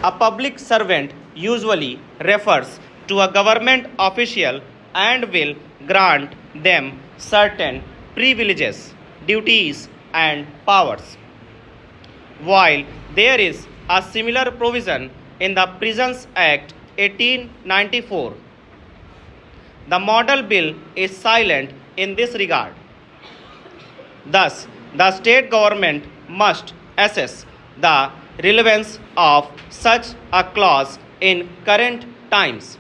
A public servant usually refers to a government official and will grant them certain privileges, duties, and powers. While there is a similar provision in the Prisons Act 1894, the model bill is silent in this regard. Thus, the state government must assess the relevance of such a clause in current times.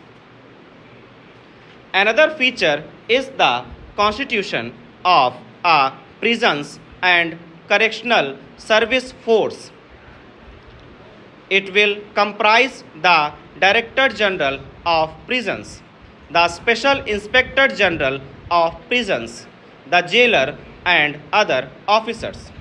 Another feature is the constitution of a prisons and correctional service force. It will comprise the Director General of Prisons, the Special Inspector General of Prisons, the jailer, and other officers.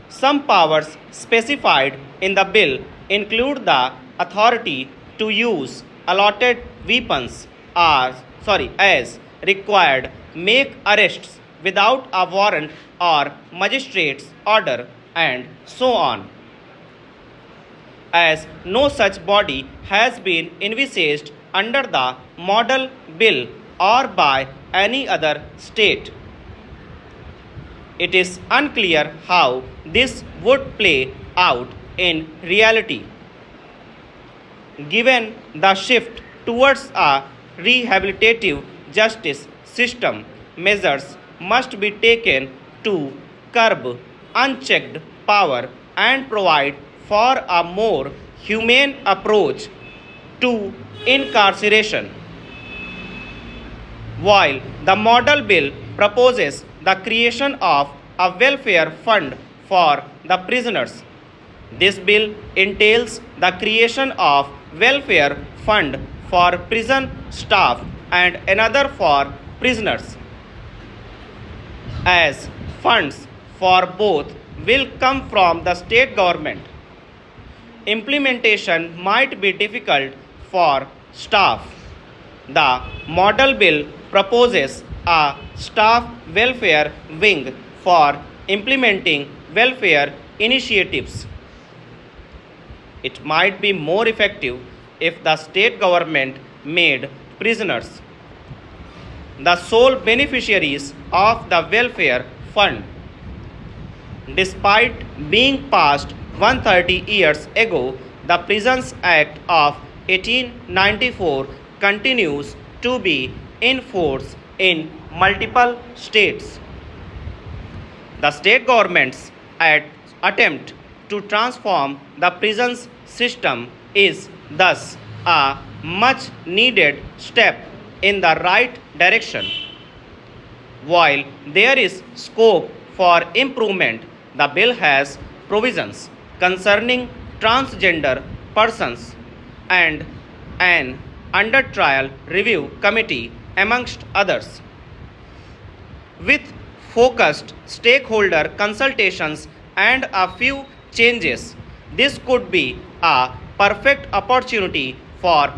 Some powers specified in the bill include the authority to use allotted weapons as required, make arrests without a warrant or magistrate's order, and so on. As no such body has been envisaged under the model bill or by any other state, it is unclear how this would play out in reality. Given the shift towards a rehabilitative justice system, measures must be taken to curb unchecked power and provide for a more humane approach to incarceration. While the model bill proposes the creation of a welfare fund for the prisoners, this bill entails the creation of welfare fund for prison staff and another for prisoners, as funds for both will come from the state government. Implementation might be difficult for staff. The model bill proposes a staff welfare wing for implementing welfare initiatives. It might be more effective if the state government made prisoners the sole beneficiaries of the welfare fund. Despite being passed 130 years ago, the Prisons Act of 1894 continues to be in force in multiple states. The state government's attempt to transform the prisons system is thus a much needed step in the right direction. While there is scope for improvement, the bill has provisions concerning transgender persons and an under trial review committee, amongst others. With focused stakeholder consultations and a few changes, this could be a perfect opportunity for